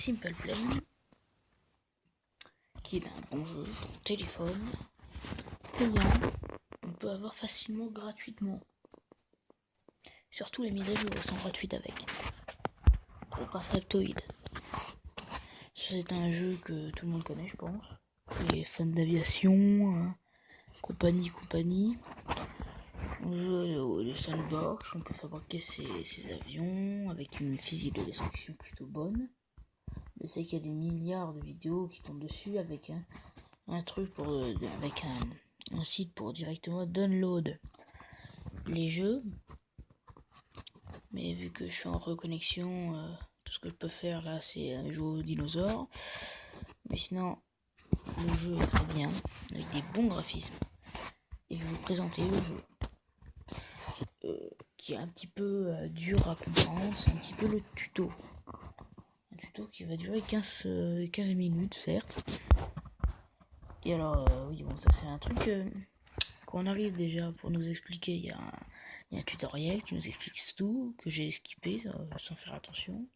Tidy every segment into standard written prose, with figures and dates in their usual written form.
Simple Plane, qui est un bon jeu pour téléphone, payant, on peut avoir facilement gratuitement. Surtout les mises à jour sont gratuites avec. Pour Factoid. C'est un jeu que tout le monde connaît, je pense. Les fans d'aviation, compagnie. On joue les sandbox, on peut fabriquer ses avions avec une physique de destruction plutôt bonne. Je sais qu'il y a des milliards de vidéos qui tombent dessus avec un truc pour avec un site pour directement download les jeux. Mais vu que je suis en reconnexion, tout ce que je peux faire là c'est jouer aux dinosaures. Mais sinon le jeu est très bien avec des bons graphismes. Et je vais vous présenter le jeu qui est un petit peu dur à comprendre. C'est un petit peu le tuto. Un tuto qui va durer 15 minutes certes. Et alors oui bon ça c'est un truc qu'on arrive déjà pour nous expliquer. Il y a un tutoriel qui nous explique tout, que j'ai skippé sans faire attention.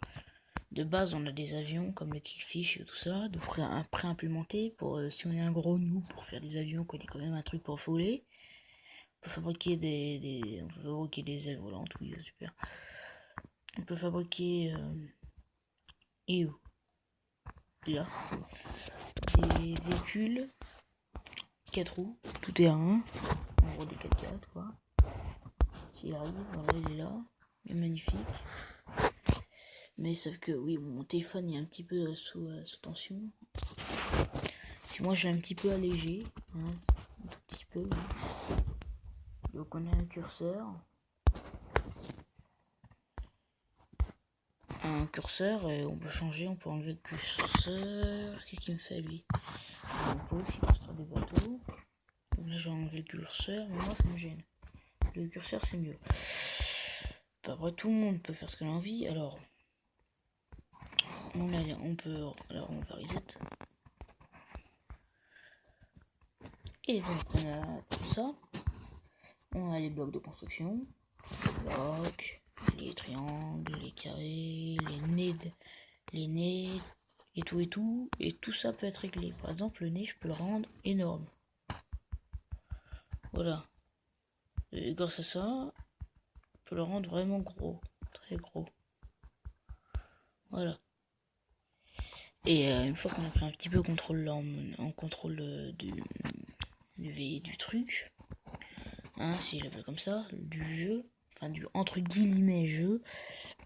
De base, on a des avions comme le Kickfish et tout ça, de pré-implémenté pour si on est un gros noob pour faire des avions, qu'on ait quand même un truc pour voler. On peut fabriquer des ailes volantes, oui, super. On peut fabriquer et où là des véhicules 4 roues, tout terrain, en gros des 4x4 quoi. S'il arrive, voilà, il est là, il est magnifique. Mais sauf que oui, mon téléphone est un petit peu sous tension. Puis moi j'ai un petit peu allégé, un tout petit peu. Donc on a un curseur. Et on peut changer, on peut enlever le curseur. Qu'est-ce qu'il me fait lui? On peut aussi construire des bateaux. Donc là j'ai enlevé le curseur, mais moi ça me gêne. Le curseur c'est mieux. Après tout le monde peut faire ce qu'il a envie, alors on va reset. Et donc on a tout ça. On a les blocs de construction, les triangles, les carrés, les nez, et tout ça peut être réglé. Par exemple, le nez, je peux le rendre énorme. Voilà. Et grâce à ça, je peux le rendre vraiment gros, très gros. Voilà. Et une fois qu'on a pris un petit peu contrôle en contrôle du truc, si je l'appelle comme ça, du jeu, enfin du entre guillemets jeu,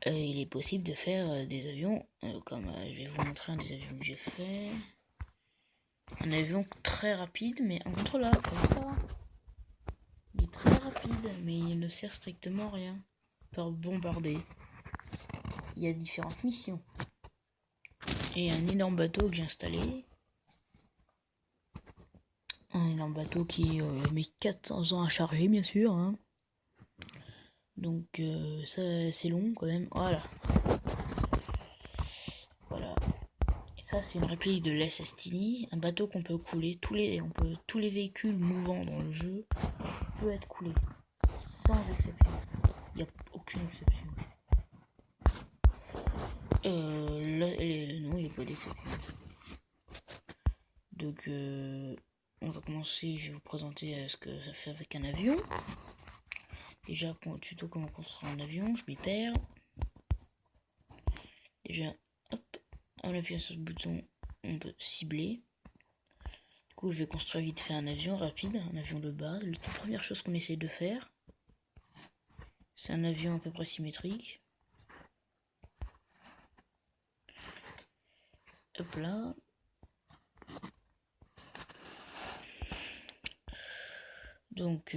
il est possible de faire des avions comme je vais vous montrer un des avions que j'ai fait. Un avion très rapide mais incontrôlable comme ça. Il est très rapide mais il ne sert strictement à rien. Pour bombarder. Il y a différentes missions. Et un énorme bateau que j'ai installé. Un énorme bateau qui met 400 ans à charger bien sûr. Donc ça c'est long quand même. Voilà. Ça c'est une réplique de l'S-Astini, un bateau qu'on peut couler. Tous les véhicules mouvants dans le jeu peuvent être coulés. Sans exception. Il n'y a aucune exception. Non, il n'y a pas d'exception. Donc on va commencer, je vais vous présenter ce que ça fait avec un avion. Déjà, tuto comment construire un avion, je m'y perds. Déjà, hop, en appuyant sur le bouton, on peut cibler. Du coup, je vais construire vite fait un avion rapide, un avion de base. La toute première chose qu'on essaie de faire, c'est un avion à peu près symétrique. Hop là. Donc,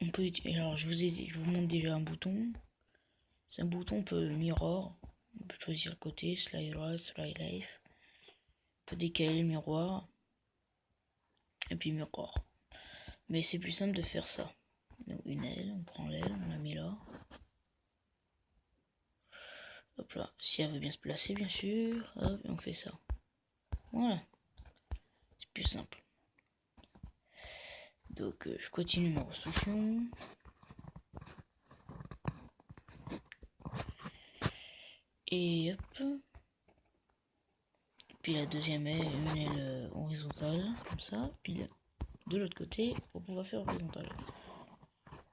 on peut. Alors, je vous montre déjà un bouton. C'est un bouton, on peut mirror. On peut choisir le côté, slide right, slide left. On peut décaler le miroir. Et puis miroir. Mais c'est plus simple de faire ça. Donc, une aile, on prend l'aile, on la met là. Hop là, si elle veut bien se placer, bien sûr. Hop, et on fait ça. Voilà. C'est plus simple. Donc, je continue ma construction. Et hop. Puis la deuxième est une aile horizontale, comme ça. Puis de l'autre côté, pour pouvoir faire horizontale.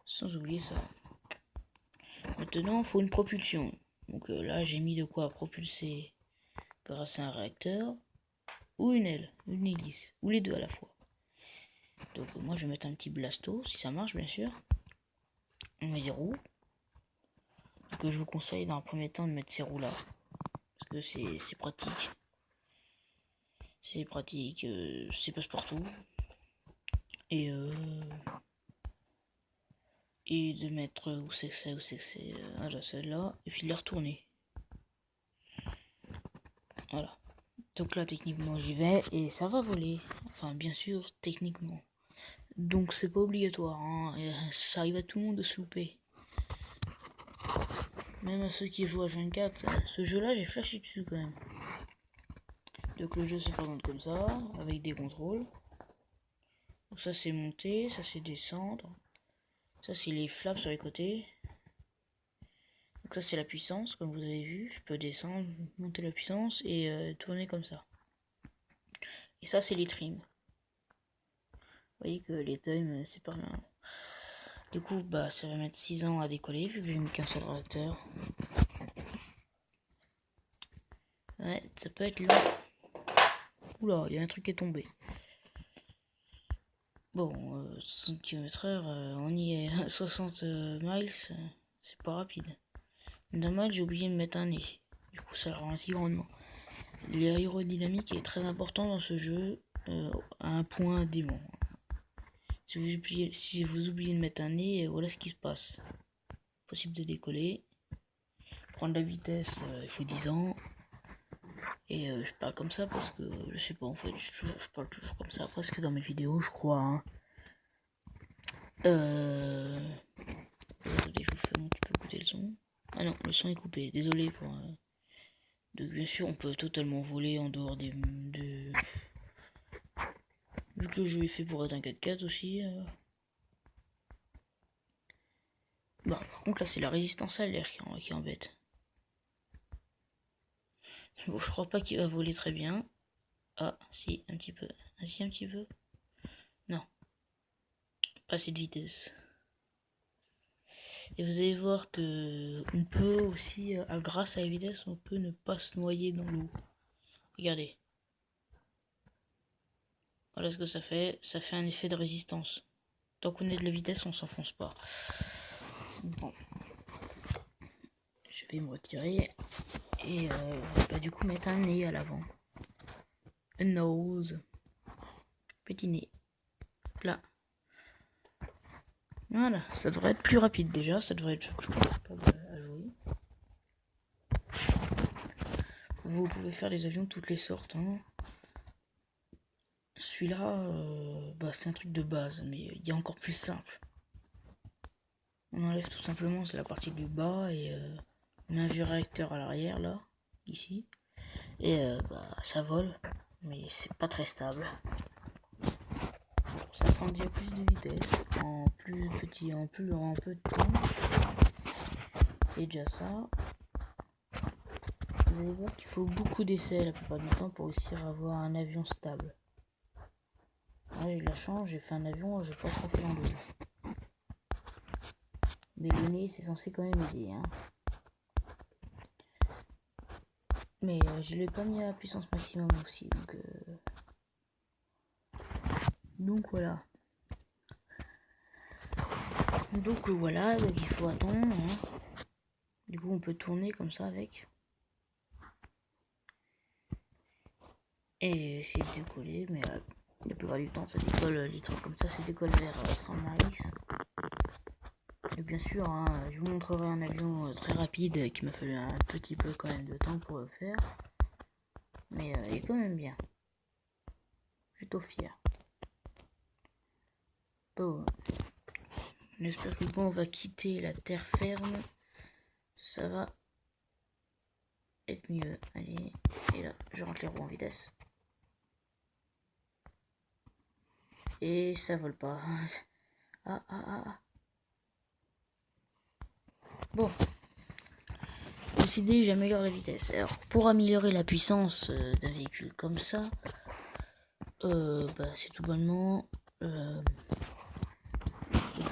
Sans oublier ça. Maintenant, il faut une propulsion. Donc là, j'ai mis de quoi propulser grâce à un réacteur. Ou une aile, une hélice. Ou les deux à la fois. Donc moi, je vais mettre un petit blasto, si ça marche, bien sûr. On met des roues. Donc je vous conseille dans un premier temps de mettre ces roues là. Parce que c'est pratique. C'est pratique, c'est passe-partout. Et de mettre où c'est que c'est, voilà, celle-là. Et puis de la retourner. Voilà. Donc là, techniquement, j'y vais et ça va voler. Enfin, bien sûr, techniquement. Donc c'est pas obligatoire, hein. Et ça arrive à tout le monde de se louper. Même à ceux qui jouent à 24, ce jeu-là, j'ai flashé dessus quand même. Donc le jeu se présente comme ça, avec des contrôles. Donc ça c'est monter, ça c'est descendre. Ça c'est les flaps sur les côtés. Donc ça c'est la puissance, comme vous avez vu. Je peux descendre, monter la puissance et tourner comme ça. Et ça c'est les trims. Vous voyez que les times c'est pas mal. Du coup bah ça va mettre 6 ans à décoller vu que j'ai mis qu'un seul réacteur. Ouais, ça peut être long. Oula, il y a un truc qui est tombé. Bon, 60 km/h, on y est à 60 miles, c'est pas rapide. Dommage, j'ai oublié de mettre un nez. Du coup, ça le ralentit grandement. L'aérodynamique est très important dans ce jeu, à un point dément. Si vous oubliez de mettre un nez, voilà ce qui se passe. Possible de décoller. Prendre la vitesse, il faut 10 ans. Et je parle comme ça parce que, je sais pas, en fait, je parle toujours comme ça, presque dans mes vidéos, je crois. Hein. Attendez, je vous fais un petit peu écouter le son. Ah non, le son est coupé, désolé pour... Donc bien sûr, on peut totalement voler en dehors des... Vu que le jeu est fait pour être un 4x4 aussi. Bon, par contre là, c'est la résistance à l'air qui embête. Bon, je crois pas qu'il va voler très bien. Ah, si, un petit peu. Ah, si, un petit peu. Non. Pas assez de vitesse. Et vous allez voir que on peut aussi, grâce à la vitesse, on peut ne pas se noyer dans l'eau. Regardez. Voilà ce que ça fait. Ça fait un effet de résistance. Tant qu'on est de la vitesse, on s'enfonce pas. Bon. Je vais me retirer. Et bah, du coup mettre un nez à l'avant. Un nose. Petit nez. Là. Voilà. Ça devrait être plus rapide déjà. Ça devrait être plus confortable à jouer. Vous pouvez faire les avions de toutes les sortes. Hein. Celui-là, bah, c'est un truc de base. Mais il y a encore plus simple. On enlève tout simplement, c'est la partie du bas. Et on met un vieux réacteur à l'arrière là. Ici. Et bah, ça vole. Mais c'est pas très stable. Ça prend déjà plus de vitesse, en plus petit, en peu de temps. C'est déjà ça. Vous allez voir qu'il faut beaucoup d'essais la plupart du temps pour réussir à avoir un avion stable. Là j'ai eu de la chance, j'ai fait un avion, j'ai pas trop fait l'enlever. Mais le nez c'est censé quand même aider. Hein. Mais je l'ai pas mis à la puissance maximum aussi. Donc voilà. Donc voilà, donc il faut attendre. Hein. Du coup on peut tourner comme ça avec. Et essayer de décoller, mais la plupart du temps ça décolle, les trucs comme ça décolle vers 100 miles. Et bien sûr, hein, je vous montrerai un avion très rapide qui m'a fallu un petit peu quand même de temps pour le faire. Mais il est quand même bien. Plutôt fier. Bon. J'espère que quand on va quitter la terre ferme, ça va être mieux. Allez, et là, je rentre les roues en vitesse. Et ça vole pas. Ah. Bon. décidé, j'améliore la vitesse. Alors, pour améliorer la puissance d'un véhicule comme ça, c'est tout bonnement... il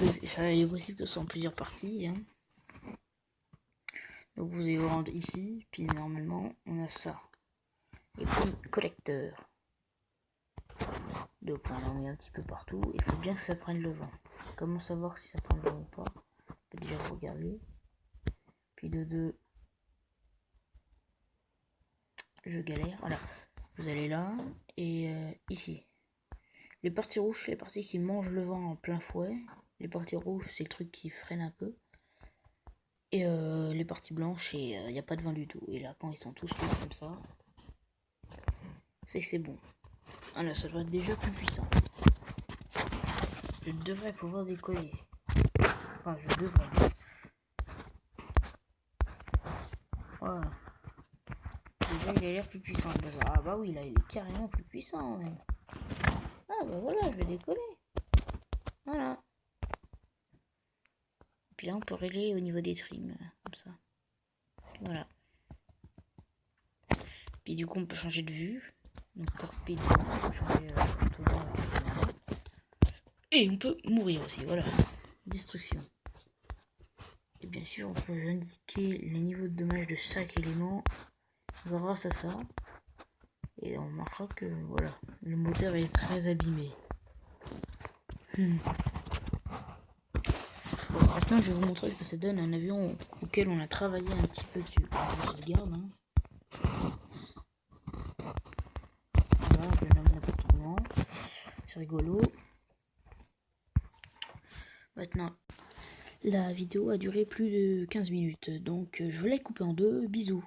est possible que ce soit en plusieurs parties. Hein. Donc vous allez vous rendre ici, puis normalement, on a ça. Et puis, collecteur. Donc on en met un petit peu partout. Il faut bien que ça prenne le vent. Comment savoir si ça prend le vent ou pas? On peut déjà regarder. Puis de 2, je galère. Voilà. Vous allez là et ici. Les parties rouges, c'est les parties qui mangent le vent en plein fouet. Les parties rouges, c'est le truc qui freine un peu. Et les parties blanches, il n'y a pas de vent du tout. Et là, quand ils sont tous rouges comme ça, c'est que c'est bon. Voilà, ça doit être déjà plus puissant. Je devrais pouvoir décoller. Enfin, je devrais. Voilà. Déjà, il a l'air plus puissant. Ah bah oui, là, il est carrément plus puissant. Même. Ah bah voilà, je vais décoller. Voilà. Puis là, on peut régler au niveau des trims, comme ça. Voilà. Puis du coup, on peut changer de vue. Donc, cockpit, on peut changer et on peut mourir aussi, voilà. Destruction. Et bien sûr, on peut indiquer les niveaux de dommages de chaque élément grâce à ça. Et on remarquera que, voilà, le moteur est très abîmé. Bon, maintenant, je vais vous montrer ce que ça donne un avion auquel on a travaillé un petit peu dessus. Je regarde, hein. Voilà, je nomme l'appartement. C'est rigolo. Maintenant, la vidéo a duré plus de 15 minutes, donc je vais la couper en deux. Bisous.